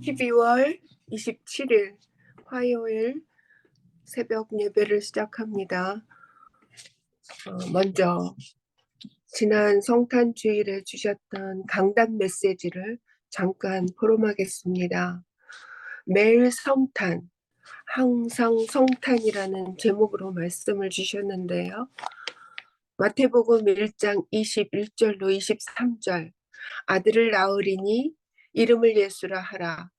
12월 27일 화요일 새벽 예배를 시작합니다. 먼저 지난 성탄 주일에 주셨던 강단 메시지를 잠깐 포럼하겠습니다. 매일 성탄, 항상 성탄이라는 제목으로 말씀을 주셨는데요. 마태복음 1장 21절로 23절, 아들을 낳으리니 이름을 예수라 하라.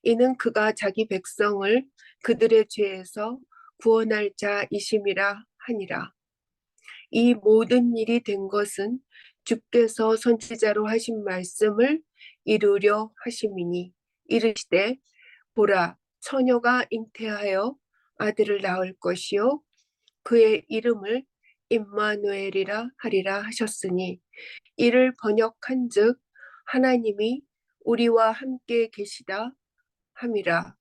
이는 그가 자기 백성을 그들의 죄에서 구원할 자이심이라 하니라. 이 모든 일이 된 것은 주께서 선지자로 하신 말씀을 이루려 하심이니, 이르시되 보라, 처녀가 잉태하여 아들을 낳을 것이요 그의 이름을 임마누엘이라 하리라 하셨으니, 이를 번역한즉 하나님이 우리와 함께 계시다 함이라.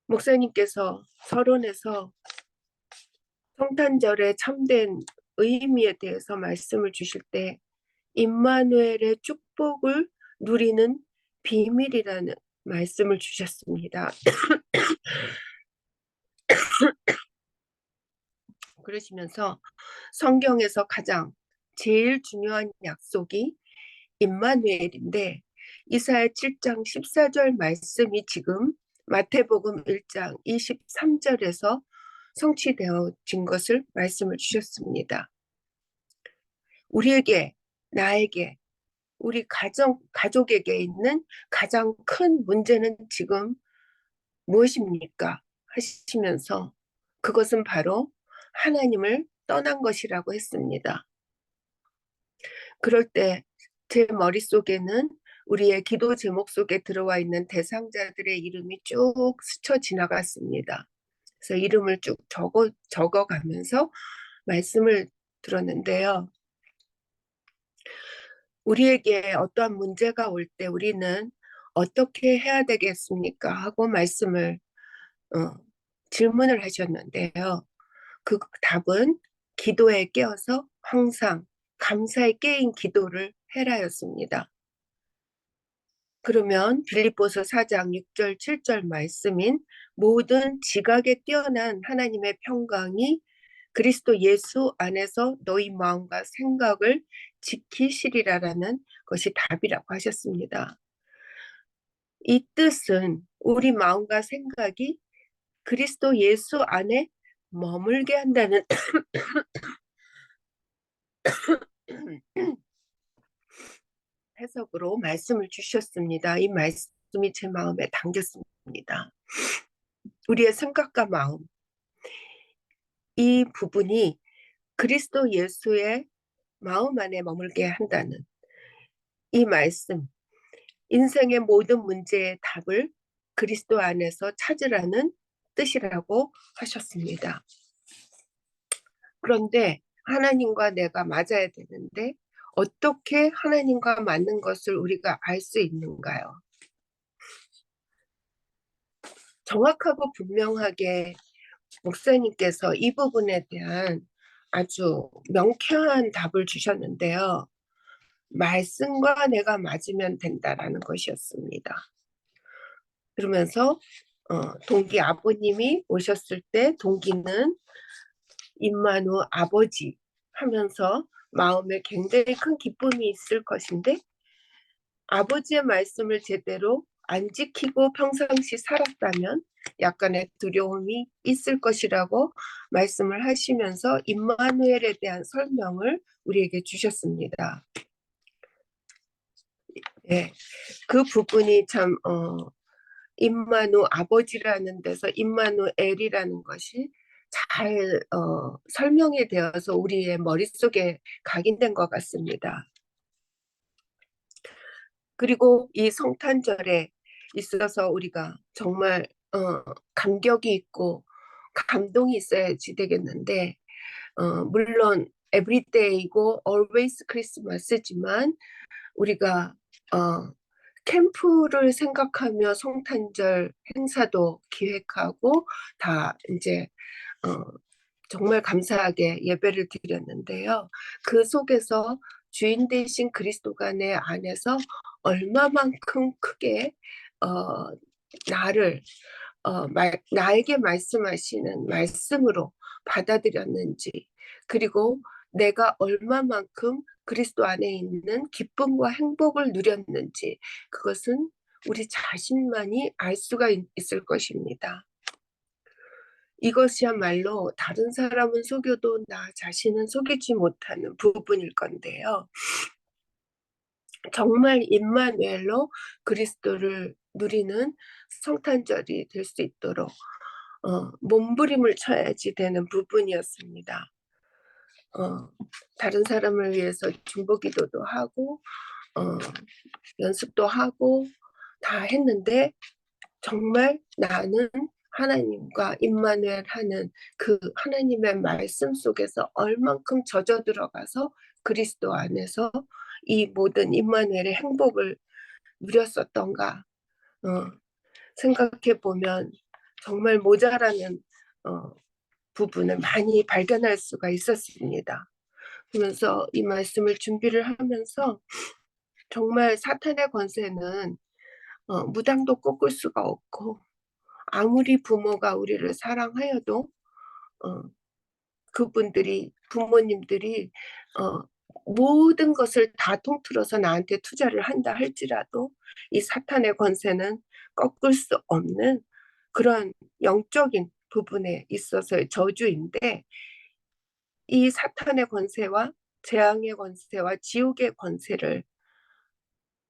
목사님께서 서론에서 성탄절의 참된 의미에 대해서 말씀을 주실 때 임마누엘의 축복을 누리는 비밀이라는 말씀을 주셨습니다. 그러시면서 성경에서 가장 제일 중요한 약속이 임마누엘인데, 이사야 7장 14절 말씀이 지금 마태복음 1장 23절에서 성취되어진 것을 말씀을 주셨습니다. 우리에게, 나에게, 우리 가족에게 있는 가장 큰 문제는 지금 무엇입니까? 하시면서 그것은 바로 하나님을 떠난 것이라고 했습니다. 그럴 때 제 머릿속에는 우리의 기도 제목 속에 들어와 있는 대상자들의 이름이 쭉 스쳐 지나갔습니다. 그래서 이름을 쭉 적어가면서 말씀을 들었는데요. 우리에게 어떠한 문제가 올 때 우리는 어떻게 해야 되겠습니까? 하고 질문을 하셨는데요. 그 답은 기도에 깨어서 항상 감사에 깨인 기도를 해라였습니다. 그러면 빌립보서 4장 6절 7절 말씀인 모든 지각에 뛰어난 하나님의 평강이 그리스도 예수 안에서 너희 마음과 생각을 지키시리라라는 것이 답이라고 하셨습니다. 이 뜻은 우리 마음과 생각이 그리스도 예수 안에 머물게 한다는 해석으로 말씀을 주셨습니다. 이 말씀이 제 마음에 담겼습니다. 우리의 생각과 마음, 이 부분이 그리스도 예수의 마음 안에 머물게 한다는 이 말씀, 인생의 모든 문제의 답을 그리스도 안에서 찾으라는 뜻이라고 하셨습니다. 그런데 하나님과 내가 맞아야 되는데 어떻게 하나님과 맞는 것을 우리가 알 수 있는가요? 정확하고 분명하게 목사님께서 이 부분에 대한 아주 명쾌한 답을 주셨는데요. 말씀과 내가 맞으면 된다라는 것이었습니다. 그러면서 동기 아버님이 오셨을 때 동기는 임마누 아버지 하면서 마음에 굉장히 큰 기쁨이 있을 것인데, 아버지의 말씀을 제대로 안 지키고 평상시 살았다면 약간의 두려움이 있을 것이라고 말씀을 하시면서 임마누엘에 대한 설명을 우리에게 주셨습니다. 예, 그 부분이 참 임마누 아버지라는 데서 임마누엘이라는 것이 잘 설명이 되어서 우리의 머릿속에 각인된 것 같습니다. 그리고 이 성탄절에 있어서 우리가 정말 감격이 있고 감동이 있어야지 되겠는데, 물론 에브리데이고 always 크리스마스지만 우리가 캠프를 생각하며 성탄절 행사도 기획하고 다 이제 정말 감사하게 예배를 드렸는데요. 그 속에서 주인 되신 그리스도가 내 안에서 얼마만큼 크게 어, 나를 나에게 말씀하시는 말씀으로 받아들였는지, 그리고 내가 얼마만큼 그리스도 안에 있는 기쁨과 행복을 누렸는지, 그것은 우리 자신만이 알 수가 있을 것입니다. 이것이야말로 다른 사람은 속여도 나 자신은 속이지 못하는 부분일 건데요. 정말 임마누엘로 그리스도를 누리는 성탄절이 될 수 있도록 몸부림을 쳐야지 되는 부분이었습니다. 다른 사람을 위해서 중보기도도 하고 연습도 하고 다 했는데, 정말 나는 하나님과 임마누엘 하는 그 하나님의 말씀 속에서 얼만큼 젖어 들어가서 그리스도 안에서 이 모든 임마누엘의 행복을 누렸었던가 생각해 보면 정말 모자라는 부분을 많이 발견할 수가 있었습니다. 그러면서 이 말씀을 준비를 하면서 정말 사탄의 권세는 무당도 꺾을 수가 없고, 아무리 부모가 우리를 사랑하여도 그분들이 부모님들이 모든 것을 다 통틀어서 나한테 투자를 한다 할지라도 이 사탄의 권세는 꺾을 수 없는 그런 영적인 부분에 있어서의 저주인데, 이 사탄의 권세와 재앙의 권세와 지옥의 권세를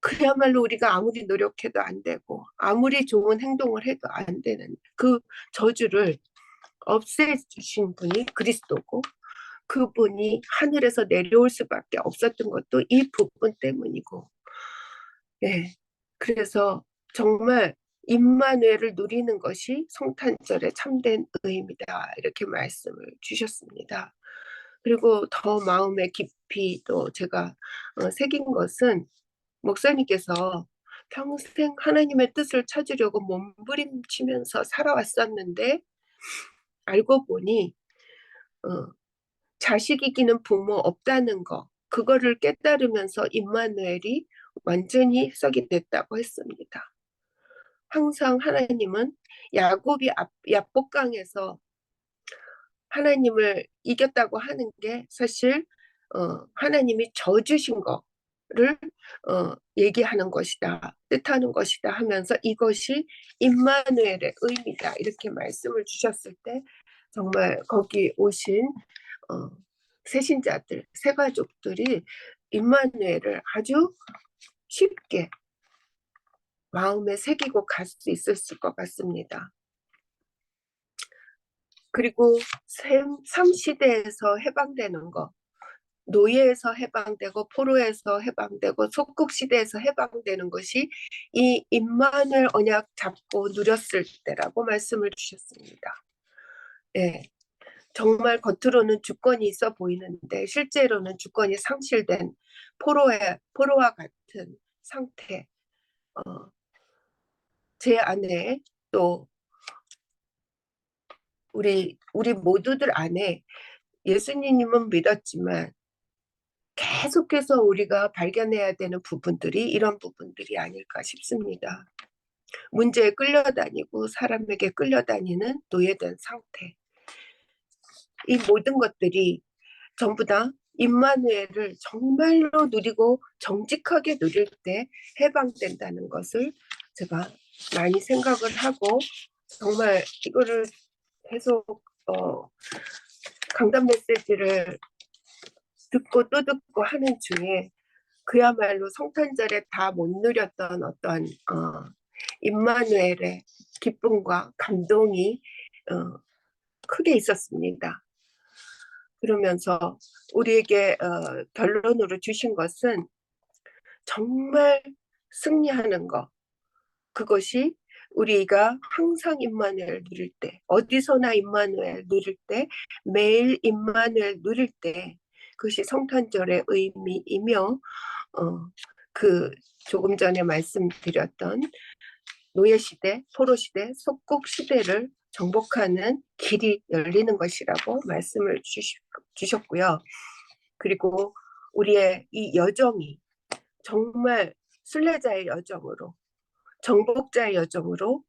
그야말로 우리가 아무리 노력해도 안 되고 아무리 좋은 행동을 해도 안 되는 그 저주를 없애주신 분이 그리스도고, 그분이 하늘에서 내려올 수밖에 없었던 것도 이 부분 때문이고, 네. 그래서 정말 임마누엘을 누리는 것이 성탄절의 참된 의미다, 이렇게 말씀을 주셨습니다. 그리고 더 마음에 깊이 또 제가 새긴 것은, 목사님께서 평생 하나님의 뜻을 찾으려고 몸부림치면서 살아왔었는데 알고 보니 자식 이기는 부모 없다는 거, 그거를 깨달으면서 임마누엘이 완전히 해석이 됐다고 했습니다. 항상 하나님은 야곱이 야복강에서 하나님을 이겼다고 하는 게 사실 하나님이 져주신 거를 얘기하는 것이다, 뜻하는 것이다 하면서 이것이 임마누엘의 의미다, 이렇게 말씀을 주셨을 때 정말 거기 오신 새신자들, 새가족들이 임마누엘을 아주 쉽게 마음에 새기고 갈 수 있었을 것 같습니다. 그리고 삶시대에서 해방되는 것, 노예에서 해방되고 포로에서 해방되고 속국시대에서 해방되는 것이 이 임마누엘 언약 잡고 누렸을 때라고 말씀을 주셨습니다. 네, 정말 겉으로는 주권이 있어 보이는데 실제로는 주권이 상실된 포로와 같은 상태. 제 안에 또 우리 모두들 안에 예수님은 믿었지만 계속해서 우리가 발견해야 되는 부분들이 이런 부분들이 아닐까 싶습니다. 문제에 끌려다니고 사람에게 끌려다니는 노예된 상태. 이 모든 것들이 전부 다 임마누엘을 정말로 누리고 정직하게 누릴 때 해방된다는 것을 제가 많이 생각을 하고, 정말 이거를 계속 강단 메시지를 듣고 또 듣고 하는 중에 그야말로 성탄절에 다 못 누렸던 어떤 임마누엘의 기쁨과 감동이 크게 있었습니다. 그러면서 우리에게 결론으로 주신 것은 정말 승리하는 것, 그것이 우리가 항상 임마누엘 누릴 때, 어디서나 임마누엘 누릴 때, 매일 임마누엘 누릴 때, 그것이 성탄절의 의미이며 그 조금 전에 말씀드렸던 노예시대, 포로시대, 속국시대를 정복하는 길이 열리는 것이라고 말씀을 주셨고요. 그리고 우리의 이 여정이 정말 순례자의 여정으로, 정복자의 여정으로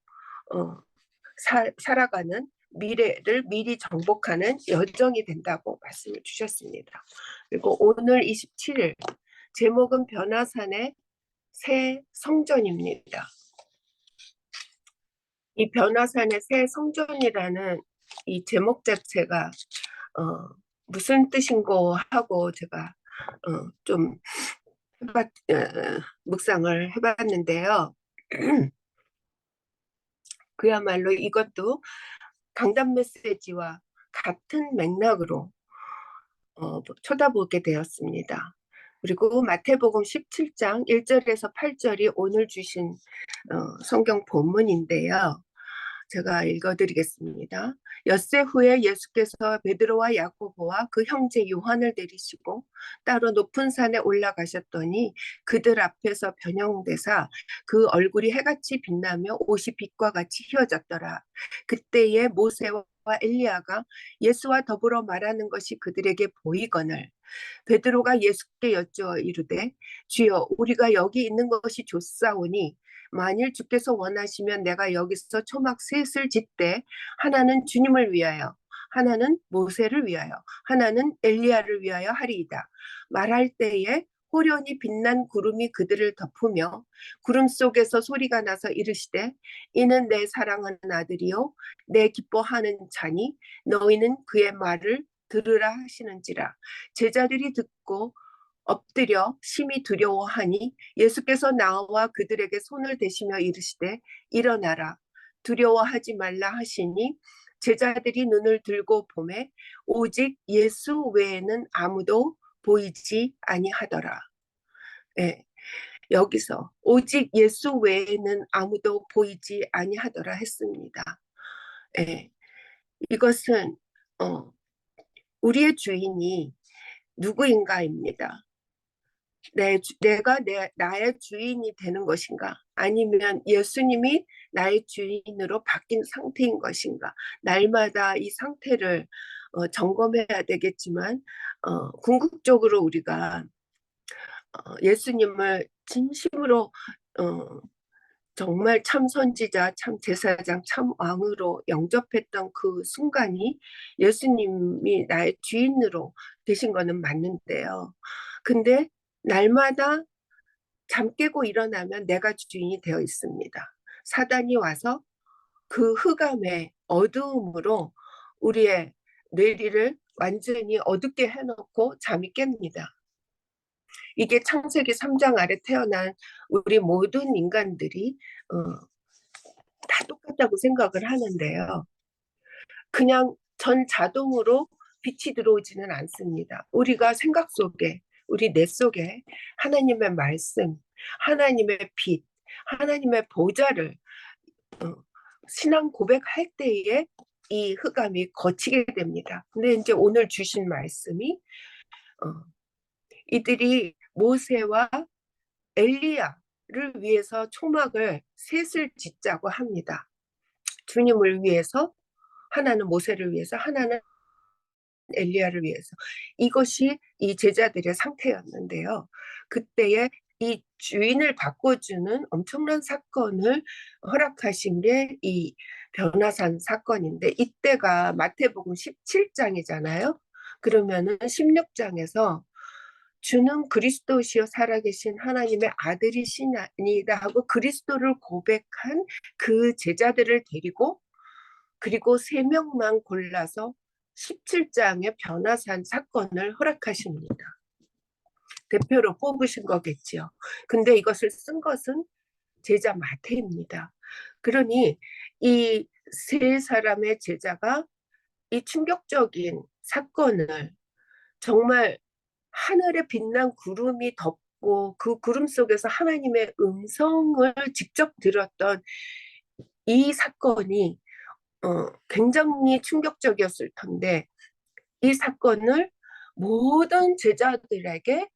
살아가는 미래를 미리 정복하는 여정이 된다고 말씀을 주셨습니다. 그리고 오늘 27일 제목은 변화산의 새 성전입니다. 이 변화산의 새 성전이라는 이 제목 자체가 무슨 뜻인고 하고 제가 좀 묵상을 해봤는데요. 그야말로 이것도 강단 메시지와 같은 맥락으로 쳐다보게 되었습니다. 그리고 마태복음 17장 1절에서 8절이 오늘 주신 성경 본문인데요. 제가 읽어드리겠습니다. 엿새 후에 예수께서 베드로와 야고보와 그 형제 요한을 데리시고 따로 높은 산에 올라가셨더니 그들 앞에서 변형되사 그 얼굴이 해같이 빛나며 옷이 빛과 같이 휘어졌더라. 그때에 모세와 엘리야가 예수와 더불어 말하는 것이 그들에게 보이거늘 베드로가 예수께 여쭈어 이르되 주여 우리가 여기 있는 것이 좋사오니 만일 주께서 원하시면 내가 여기서 초막 셋을 짓되 하나는 주님을 위하여 하나는 모세를 위하여 하나는 엘리야를 위하여 하리이다. 말할 때에 호련히 빛난 구름이 그들을 덮으며 구름 속에서 소리가 나서 이르시되 이는 내 사랑하는 아들이요 내 기뻐하는 자니 너희는 그의 말을 들으라 하시는지라. 제자들이 듣고 엎드려 심히 두려워하니 예수께서 나와 그들에게 손을 대시며 이르시되 일어나라 두려워하지 말라 하시니 제자들이 눈을 들고 보매 오직 예수 외에는 아무도 보이지 아니하더라. 예, 여기서 오직 예수 외에는 아무도 보이지 아니하더라 했습니다. 예, 이것은 우리의 주인이 누구인가입니다. 나의 주인이 되는 것인가? 아니면 예수님이 나의 주인으로 바뀐 상태인 것인가? 날마다 이 상태를 점검해야 되겠지만 궁극적으로 우리가 예수님을 진심으로 정말 참 선지자, 참 제사장, 참 왕으로 영접했던 그 순간이 예수님이 나의 주인으로 되신 거는 맞는데요. 근데 날마다 잠 깨고 일어나면 내가 주인이 되어 있습니다. 사단이 와서 그 흑암의 어두움으로 우리의 뇌리를 완전히 어둡게 해놓고 잠이 깹니다. 이게 창세기 3장 아래 태어난 우리 모든 인간들이 다 똑같다고 생각을 하는데요. 그냥 전 자동으로 빛이 들어오지는 않습니다. 우리가 생각 속에, 우리 뇌 속에 하나님의 말씀, 하나님의 빛, 하나님의 보좌를 신앙 고백할 때에 이 흑암이 거치게 됩니다. 근데 이제 오늘 주신 말씀이 이들이 모세와 엘리야를 위해서 초막을 셋을 짓자고 합니다. 주님을 위해서 하나는 모세를 위해서 하나는 엘리야를 위해서 이것이 이 제자들의 상태였는데요. 그때에 이 주인을 바꿔주는 엄청난 사건을 허락하신 게 이 변화산 사건인데 이때가 마태복음 17장이잖아요. 그러면은 16장에서 주는 그리스도시요 살아계신 하나님의 아들이시나이다 하고 그리스도를 고백한 그 제자들을 데리고 그리고 3명만 골라서 17장의 변화산 사건을 허락하십니다. 대표로 뽑으신 거겠지요. 근데 이것을 쓴 것은 제자 마태입니다. 그러니 이 세 사람의 제자가 이 충격적인 사건을 정말 하늘에 빛난 구름이 덮고 그 구름 속에서 하나님의 음성을 직접 들었던 이 사건이 굉장히 충격적이었을 텐데 이 사건을 모든 제자들에게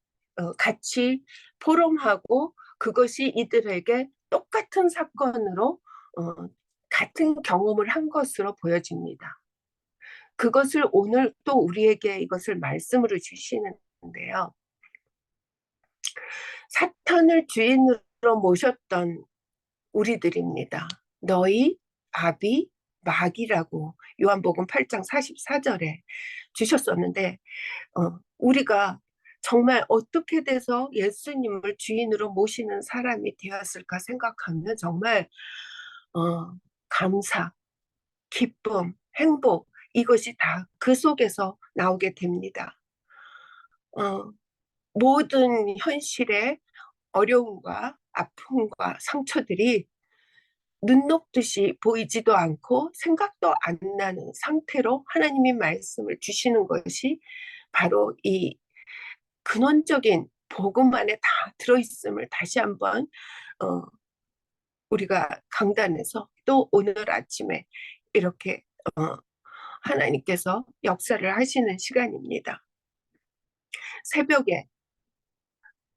같이 포럼하고 그것이 이들에게 똑같은 사건으로 같은 경험을 한 것으로 보여집니다. 그것을 오늘 또 우리에게 이것을 말씀으로 주시는데요. 사탄을 주인으로 모셨던 우리들입니다. 너희 아비 마귀라고 요한복음 8장 44절에 주셨었는데 우리가 정말 어떻게 돼서 예수님을 주인으로 모시는 사람이 되었을까 생각하면 정말 감사, 기쁨, 행복 이것이 다 그 속에서 나오게 됩니다. 모든 현실의 어려움과 아픔과 상처들이 눈 녹듯이 보이지도 않고 생각도 안 나는 상태로 하나님이 말씀을 주시는 것이 바로 이 근원적인 복음 안에 다 들어있음을 다시 한번 어, 우리가 강단에서 또 오늘 아침에 이렇게 하나님께서 역사를 하시는 시간입니다. 새벽에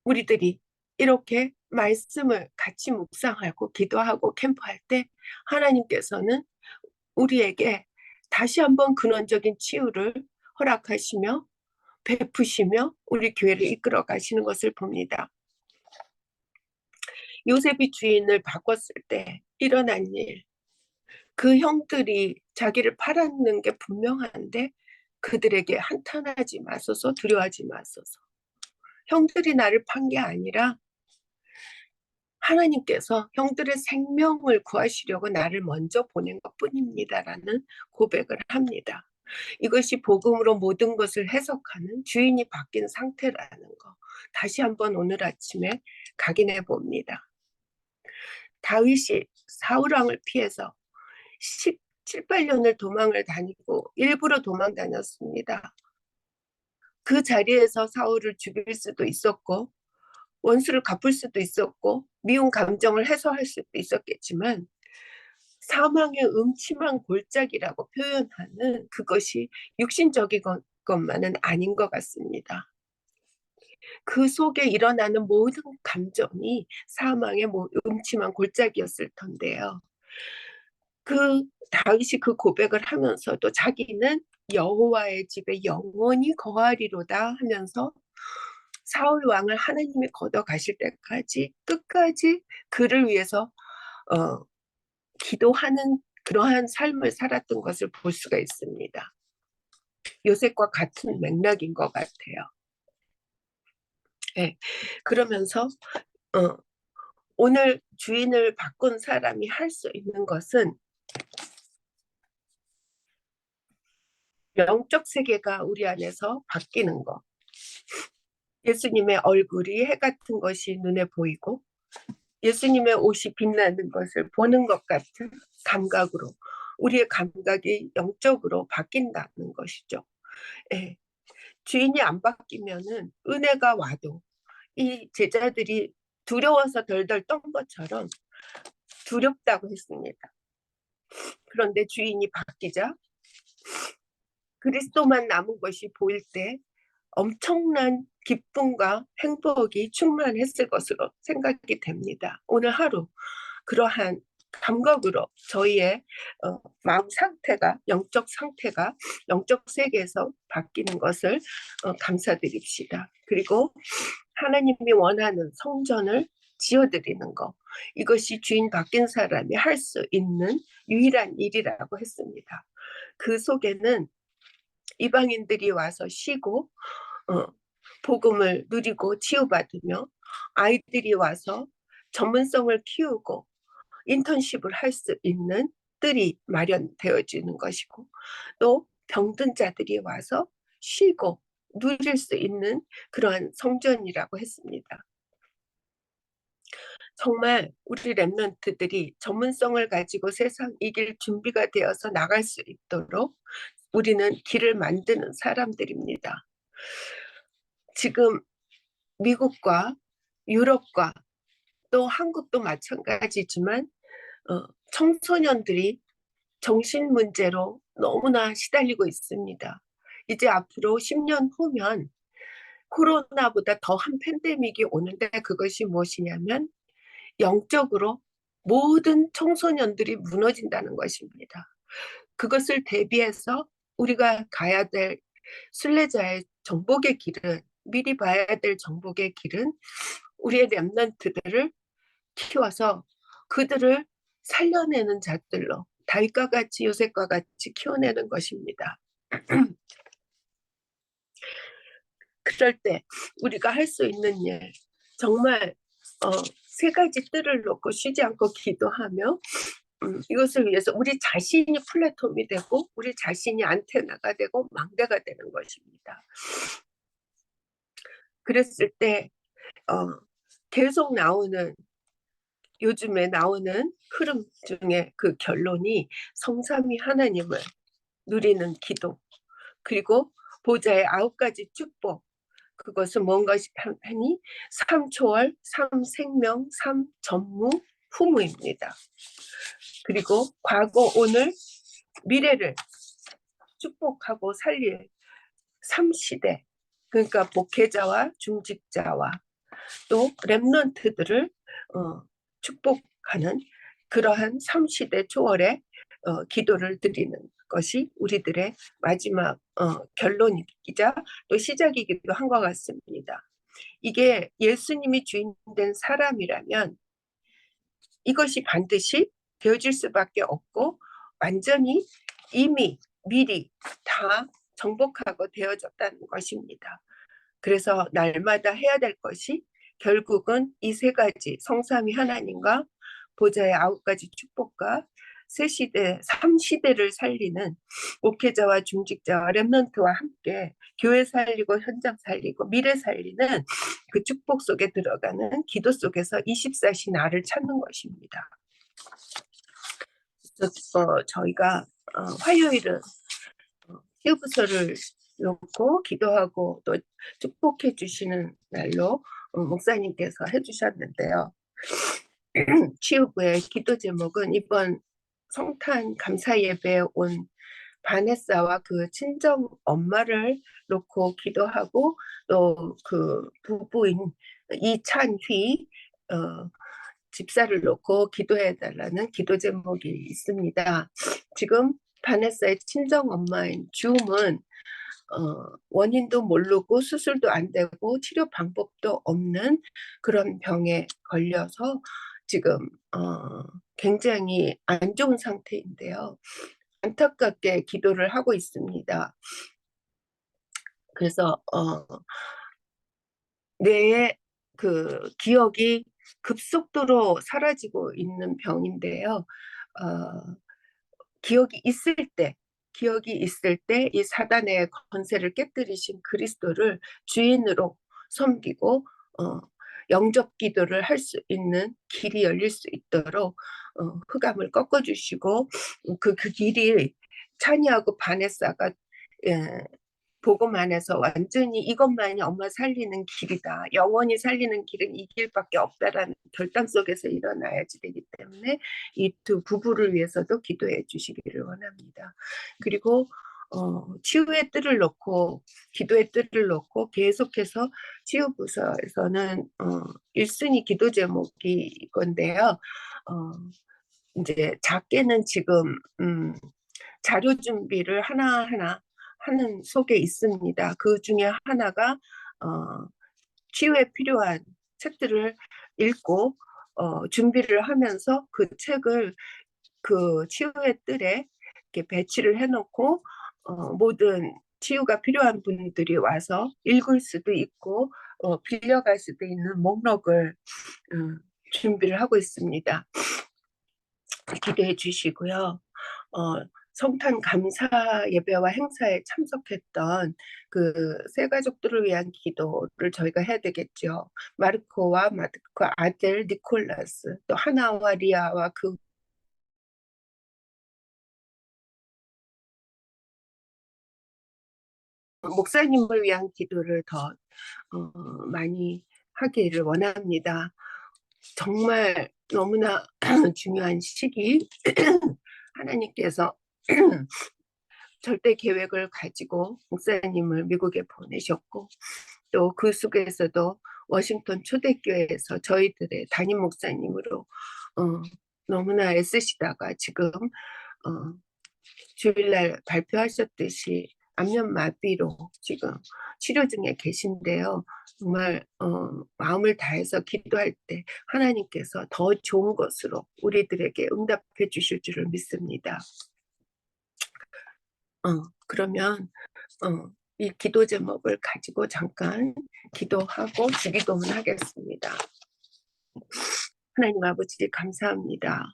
우리들이 이렇게 말씀을 같이 묵상하고 기도하고 캠프할 때 하나님께서는 우리에게 다시 한번 근원적인 치유를 허락하시며 베푸시며 우리 교회를 이끌어 가시는 것을 봅니다. 요셉이 주인을 바꿨을 때 일어난 일, 그 형들이 자기를 팔았는 게 분명한데 그들에게 한탄하지 마소서, 두려워하지 마소서. 형들이 나를 판 게 아니라 하나님께서 형들의 생명을 구하시려고 나를 먼저 보낸 것뿐입니다라는 고백을 합니다. 이것이 복음으로 모든 것을 해석하는 주인이 바뀐 상태라는 거 다시 한번 오늘 아침에 각인해 봅니다. 다윗이 사울 왕을 피해서 17, 8년을 도망을 다니고 일부러 도망 다녔습니다. 그 자리에서 사울을 죽일 수도 있었고 원수를 갚을 수도 있었고 미운 감정을 해소할 수도 있었겠지만 사망의 음침한 골짜기라고 표현하는 그것이 육신적인 것만은 아닌 것 같습니다. 그 속에 일어나는 모든 감정이 사망의 음침한 골짜기였을 텐데요. 그 다윗이 그 고백을 하면서도 자기는 여호와의 집에 영원히 거하리로다 하면서 사울 왕을 하나님이 걷어 가실 때까지 끝까지 그를 위해서 어, 기도하는 그러한 삶을 살았던 것을 볼 수가 있습니다. 요셉과 같은 맥락인 것 같아요. 네. 그러면서 오늘 주인을 바꾼 사람이 할 수 있는 것은 영적 세계가 우리 안에서 바뀌는 것. 예수님의 얼굴이 해 같은 것이 눈에 보이고 예수님의 옷이 빛나는 것을 보는 것 같은 감각으로 우리의 감각이 영적으로 바뀐다는 것이죠. 예. 주인이 안 바뀌면은 은혜가 와도 이 제자들이 두려워서 덜덜 떤 것처럼 두렵다고 했습니다. 그런데 주인이 바뀌자 그리스도만 남은 것이 보일 때 엄청난 기쁨과 행복이 충만했을 것으로 생각이 됩니다. 오늘 하루 그러한 감각으로 저희의 마음 상태가 영적 세계에서 바뀌는 것을 감사드립시다. 그리고 하나님이 원하는 성전을 지어드리는 것 이것이 주인 바뀐 사람이 할 수 있는 유일한 일이라고 했습니다. 그 속에는 이방인들이 와서 쉬고 복음을 누리고 치유받으며 아이들이 와서 전문성을 키우고 인턴십을 할 수 있는 뜰이 마련되어지는 것이고 또 병든 자들이 와서 쉬고 누릴 수 있는 그러한 성전이라고 했습니다. 정말 우리 랩런트들이 전문성을 가지고 세상 이길 준비가 되어서 나갈 수 있도록 우리는 길을 만드는 사람들입니다. 지금 미국과 유럽과 또 한국도 마찬가지지만 청소년들이 정신 문제로 너무나 시달리고 있습니다. 이제 앞으로 10년 후면 코로나보다 더한 팬데믹이 오는데 그것이 무엇이냐면 영적으로 모든 청소년들이 무너진다는 것입니다. 그것을 대비해서 우리가 가야 될 순례자의 정복의 길은 미리 봐야 될 정복의 길은 우리의 렘넌트들을 키워서 그들을 살려내는 자들로 다윗과 같이 요셉과 같이 키워내는 것입니다. 그럴 때 우리가 할 수 있는 일, 정말 세 가지 뜰을 놓고 쉬지 않고 기도하며 이것을 위해서 우리 자신이 플랫폼이 되고 우리 자신이 안테나가 되고 망대가 되는 것입니다. 그랬을 때 계속 나오는, 요즘에 나오는 흐름 중에 그 결론이 성삼위 하나님을 누리는 기도, 그리고 보좌의 9가지 축복, 그것은 뭔가 하니 삼초월, 삼생명, 삼전무, 후무입니다. 그리고 과거, 오늘, 미래를 축복하고 살릴 삼시대, 그러니까 목회자와 중직자와 또 렘넌트들을 축복하는 그러한 삼시대 초월의 기도를 드리는 것이 우리들의 마지막 결론이자 또 시작이기도 한 것 같습니다. 이게 예수님이 주인된 사람이라면 이것이 반드시 되어질 수밖에 없고 완전히 이미 미리 다 정복하고 되어졌다는 것입니다. 그래서 날마다 해야 될 것이 결국은 이 세 가지 성삼위 하나님과 보좌의 9가지 축복과 세 시대, 3시대를 살리는 목회자와 중직자와 렘넌트와 함께 교회 살리고 현장 살리고 미래 살리는 그 축복 속에 들어가는 기도 속에서 24시 나를 찾는 것입니다. 그래서 저희가 화요일은 히브서를 놓고 기도하고 또 축복해 주시는 날로 목사님께서 해주셨는데요. 치유부의 기도 제목은 이번 성탄 감사 예배에 온 바네사와 그 친정 엄마를 놓고 기도하고 또 그 부부인 이찬휘 집사를 놓고 기도해 달라는 기도 제목이 있습니다. 지금 바네사의 친정 엄마인 줌은 원인도 모르고 수술도 안 되고 치료 방법도 없는 그런 병에 걸려서 지금 굉장히 안 좋은 상태인데요. 안타깝게 기도를 하고 있습니다. 그래서 뇌의 그 기억이 급속도로 사라지고 있는 병인데요. 기억이 있을 때 이 사단의 권세를 깨뜨리신 그리스도를 주인으로 섬기고 영접 기도를 할 수 있는 길이 열릴 수 있도록 흑암을 꺾어주시고 그 길이 찬이하고 바네사가 복음 안에서 완전히 이것만이 엄마 살리는 길이다. 영원히 살리는 길은 이 길밖에 없다라는 결단 속에서 일어나야지 되기 때문에 이 두 부부를 위해서도 기도해 주시기를 원합니다. 그리고 치유의 뜰을 놓고 기도의 뜰을 놓고 계속해서 치유부서에서는 1순위 기도 제목이 이건데요. 이제 작게는 지금 자료 준비를 하나하나 하는 속에 있습니다. 그 중에 하나가 치유에 필요한 책들을 읽고 준비를 하면서 그 책을 그 치유의 뜰에 이렇게 배치를 해놓고 모든 치유가 필요한 분들이 와서 읽을 수도 있고 빌려갈 수도 있는 목록을 준비를 하고 있습니다. 기대해 주시고요. 성탄 감사 예배와 행사에 참석했던 그 세 가족들을 위한 기도를 저희가 해야 되겠죠. 마르코와 마르코 아들 니콜라스, 또 하나와 리아와 그 목사님을 위한 기도를 더 많이 하기를 원합니다. 정말 너무나 중요한 시기 하나님께서 절대 계획을 가지고 목사님을 미국에 보내셨고 또 그 속에서도 워싱턴 초대교회에서 저희들의 담임 목사님으로 너무나 애쓰시다가 지금 주일날 발표하셨듯이 안면마비로 지금 치료 중에 계신데요. 정말 마음을 다해서 기도할 때 하나님께서 더 좋은 것으로 우리들에게 응답해 주실 줄을 믿습니다. 그러면 이 기도 제목을 가지고 잠깐 기도하고 주기도문 하겠습니다. 하나님 아버지 감사합니다.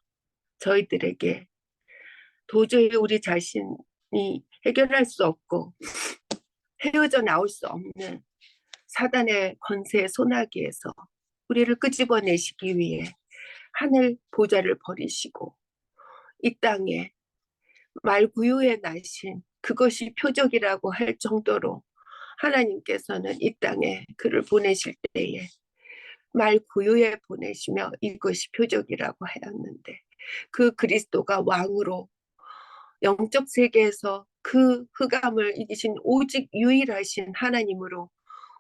저희들에게 도저히 우리 자신이 해결할 수 없고 헤어져 나올 수 없는 사단의 권세의 소나기에서 우리를 끄집어내시기 위해 하늘 보좌를 버리시고 이 땅에 말구유에 나신 그것이 표적이라고 할 정도로 하나님께서는 이 땅에 그를 보내실 때에 말구유에 보내시며 이것이 표적이라고 하였는데 그 그리스도가 왕으로 영적 세계에서 그 흑암을 이기신 오직 유일하신 하나님으로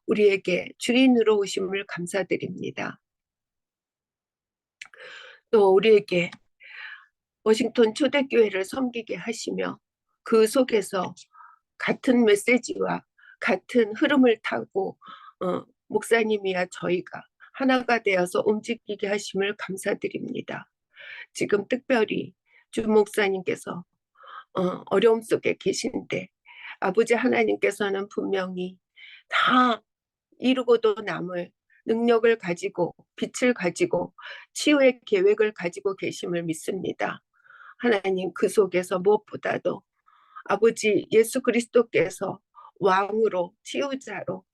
우리에게 주인으로 오심을 감사드립니다. 또 우리에게 워싱턴 초대교회를 섬기게 하시며 그 속에서 같은 메시지와 같은 흐름을 타고 목사님이야 저희가 하나가 되어서 움직이게 하심을 감사드립니다. 지금 특별히 주 목사님께서 어려움 속에 계신데 아버지 하나님께서는 분명히 다 이루고도 남을 능력을 가지고 빛을 가지고 치유의 계획을 가지고 계심을 믿습니다. 하나님 그 속에서 무엇보다도 아버지 예수 그리스도께서 왕으로 치유자로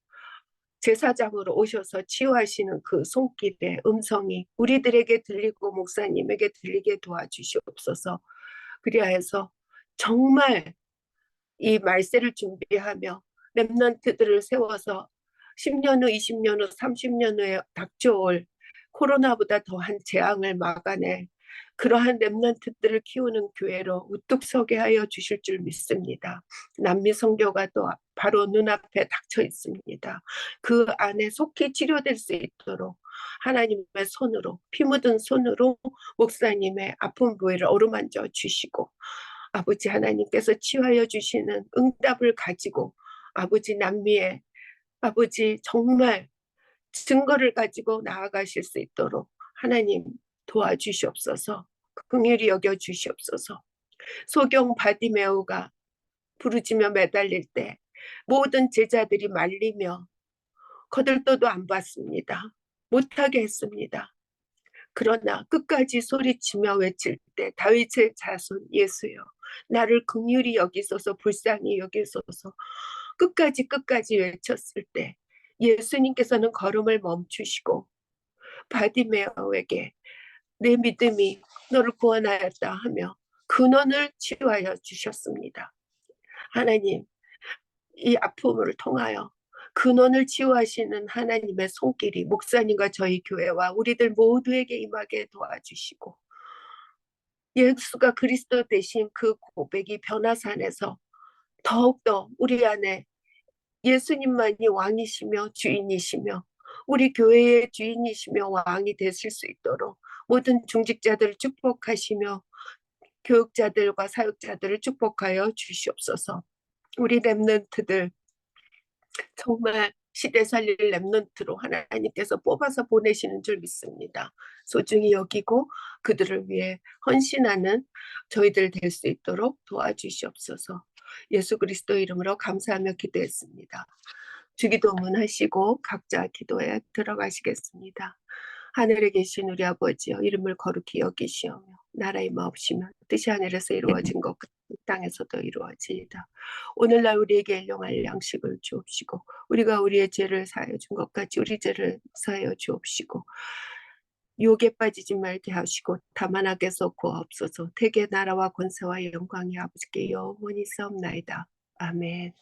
제사장으로 오셔서 치유하시는 그 손길의 음성이 우리들에게 들리고 목사님에게 들리게 도와주시옵소서. 그리하여서 정말 이 말세를 준비하며 렘넌트들을 세워서 10년 후, 20년 후, 30년 후에 닥쳐올 코로나보다 더한 재앙을 막아낼 그러한 렘넌트들을 키우는 교회로 우뚝 서게 하여 주실 줄 믿습니다. 남미 선교가 또 바로 눈앞에 닥쳐 있습니다. 그 안에 속히 치료될 수 있도록 하나님의 손으로 피 묻은 손으로 목사님의 아픈 부위를 어루만져 주시고 아버지 하나님께서 치유하여 주시는 응답을 가지고 아버지 남미에 아버지 정말 증거를 가지고 나아가실 수 있도록 하나님 도와주시옵소서. 긍휼히 여겨 주시옵소서. 소경 바디메오가 부르짖며 매달릴 때 모든 제자들이 말리며 거들떠도 안 봤습니다. 못하게 했습니다. 그러나 끝까지 소리치며 외칠 때 다윗의 자손 예수여 나를 긍휼히 여기소서 불쌍히 여기소서 끝까지 외쳤을 때 예수님께서는 걸음을 멈추시고 바디메오에게 내 믿음이 너를 구원하였다 하며 근원을 치유하여 주셨습니다. 하나님 이 아픔을 통하여 근원을 치유하시는 하나님의 손길이 목사님과 저희 교회와 우리들 모두에게 임하게 도와주시고 예수가 그리스도 되신 그 고백이 변화산에서 더욱더 우리 안에 예수님만이 왕이시며 주인이시며 우리 교회의 주인이시며 왕이 되실 수 있도록 모든 중직자들을 축복하시며 교육자들과 사역자들을 축복하여 주시옵소서. 우리 렘넌트들 정말 시대 살릴 렘넌트로 하나님께서 뽑아서 보내시는 줄 믿습니다. 소중히 여기고 그들을 위해 헌신하는 저희들 될 수 있도록 도와주시옵소서. 예수 그리스도 이름으로 감사하며 기도했습니다. 주기도문 하시고 각자 기도에 들어가시겠습니다. 하늘에 계신 우리 아버지여 이름을 거룩히 여기시오며 나라의 마옵시며 뜻이 하늘에서 이루어진 것 같이 땅에서도 이루어지이다. 오늘날 우리에게 일용할 양식을 주옵시고 우리가 우리의 죄를 사하여 준 것 같이 우리 죄를 사하여 주옵시고 유혹에 빠지지 말게 하시고 다만 악에서 구하옵소서. 대개 나라와 권세와 영광이 아버지께 영원히 싸움나이다. 아멘.